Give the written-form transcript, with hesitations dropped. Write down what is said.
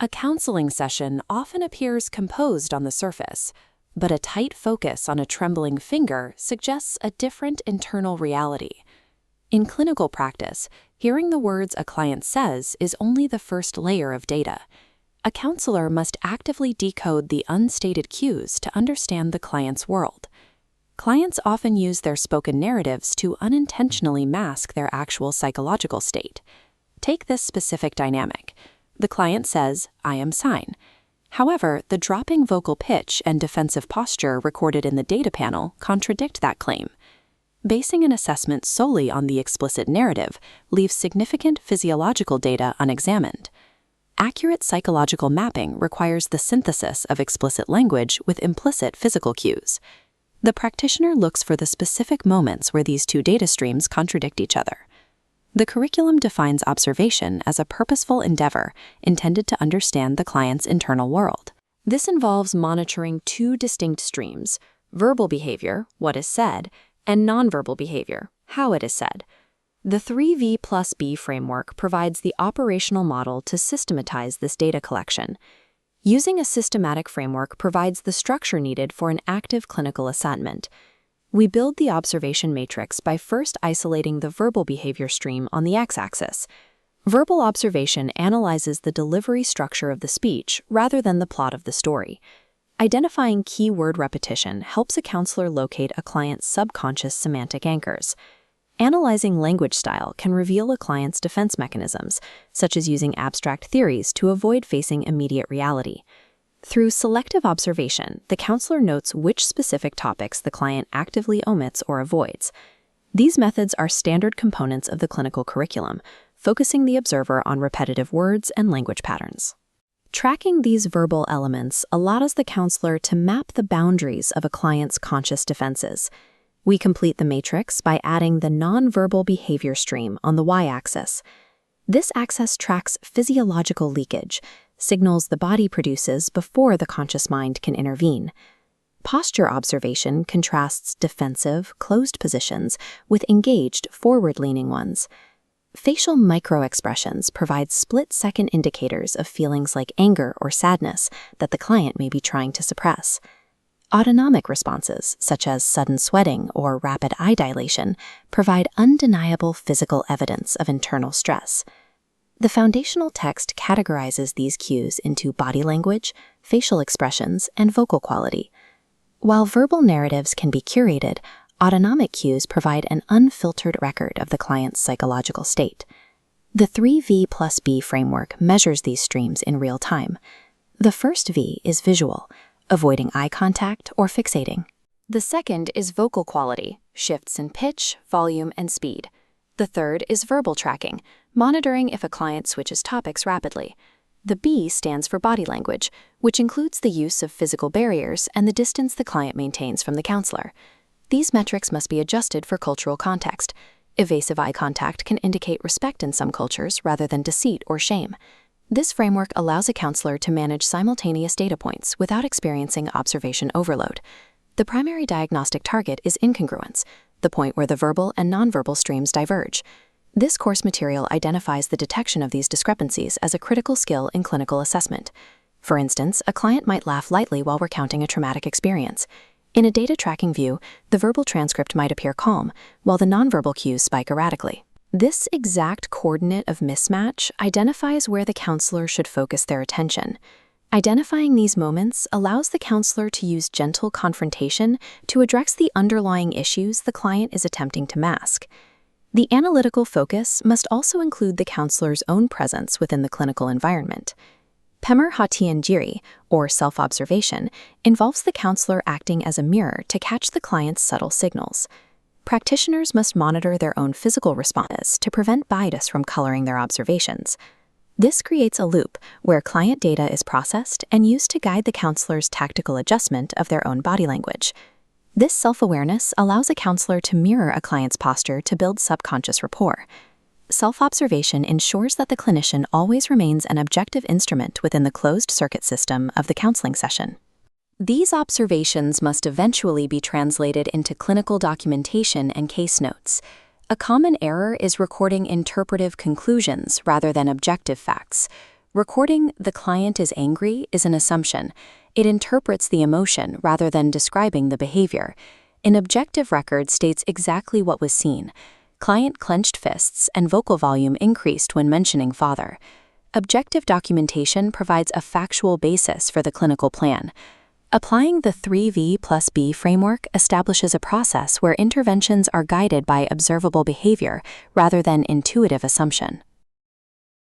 A counseling session often appears composed on the surface, but a tight focus on a trembling finger suggests a different internal reality. In clinical practice, hearing the words a client says is only the first layer of data. A counselor must actively decode the unstated cues to understand the client's world. Clients often use their spoken narratives to unintentionally mask their actual psychological state. Take this specific dynamic. The client says, "I am sine." However, the dropping vocal pitch and defensive posture recorded in the data panel contradict that claim. Basing an assessment solely on the explicit narrative leaves significant physiological data unexamined. Accurate psychological mapping requires the synthesis of explicit language with implicit physical cues. The practitioner looks for the specific moments where these two data streams contradict each other. The curriculum defines observation as a purposeful endeavor intended to understand the client's internal world. This involves monitoring two distinct streams: verbal behavior, what is said, and nonverbal behavior, how it is said. The 3V+B framework provides the operational model to systematize this data collection. Using a systematic framework provides the structure needed for an active clinical assessment. We build the observation matrix by first isolating the verbal behavior stream on the x-axis. Verbal observation analyzes the delivery structure of the speech rather than the plot of the story. Identifying keyword repetition helps a counselor locate a client's subconscious semantic anchors. Analyzing language style can reveal a client's defense mechanisms, such as using abstract theories to avoid facing immediate reality. Through selective observation, the counselor notes which specific topics the client actively omits or avoids. These methods are standard components of the clinical curriculum, focusing the observer on repetitive words and language patterns. Tracking these verbal elements allows the counselor to map the boundaries of a client's conscious defenses. We complete the matrix by adding the nonverbal behavior stream on the y-axis. This axis tracks physiological leakage, signals the body produces before the conscious mind can intervene. Posture observation contrasts defensive, closed positions with engaged, forward-leaning ones. Facial microexpressions provide split-second indicators of feelings like anger or sadness that the client may be trying to suppress. Autonomic responses, such as sudden sweating or rapid eye dilation, provide undeniable physical evidence of internal stress. The foundational text categorizes these cues into body language, facial expressions, and vocal quality. While verbal narratives can be curated, autonomic cues provide an unfiltered record of the client's psychological state. The 3V+B framework measures these streams in real time. The first V is visual, avoiding eye contact or fixating. The second is vocal quality, shifts in pitch, volume, and speed. The third is verbal tracking, monitoring if a client switches topics rapidly. The B stands for body language, which includes the use of physical barriers and the distance the client maintains from the counselor. These metrics must be adjusted for cultural context. Evasive eye contact can indicate respect in some cultures rather than deceit or shame. This framework allows a counselor to manage simultaneous data points without experiencing observation overload. The primary diagnostic target is incongruence, the point where the verbal and nonverbal streams diverge. This course material identifies the detection of these discrepancies as a critical skill in clinical assessment. For instance, a client might laugh lightly while recounting a traumatic experience. In a data tracking view, the verbal transcript might appear calm, while the nonverbal cues spike erratically. This exact coordinate of mismatch identifies where the counselor should focus their attention. Identifying these moments allows the counselor to use gentle confrontation to address the underlying issues the client is attempting to mask. The analytical focus must also include the counselor's own presence within the clinical environment. Pemer Hatiangiri, or self-observation, involves the counselor acting as a mirror to catch the client's subtle signals. Practitioners must monitor their own physical responses to prevent bias from coloring their observations. This creates a loop where client data is processed and used to guide the counselor's tactical adjustment of their own body language. This self-awareness allows a counselor to mirror a client's posture to build subconscious rapport. Self-observation ensures that the clinician always remains an objective instrument within the closed-circuit system of the counseling session. These observations must eventually be translated into clinical documentation and case notes. A common error is recording interpretive conclusions rather than objective facts. Recording "the client is angry" is an assumption. It interprets the emotion rather than describing the behavior. An objective record states exactly what was seen. Client clenched fists and vocal volume increased when mentioning father. Objective documentation provides a factual basis for the clinical plan. Applying the 3V+B framework establishes a process where interventions are guided by observable behavior rather than intuitive assumption.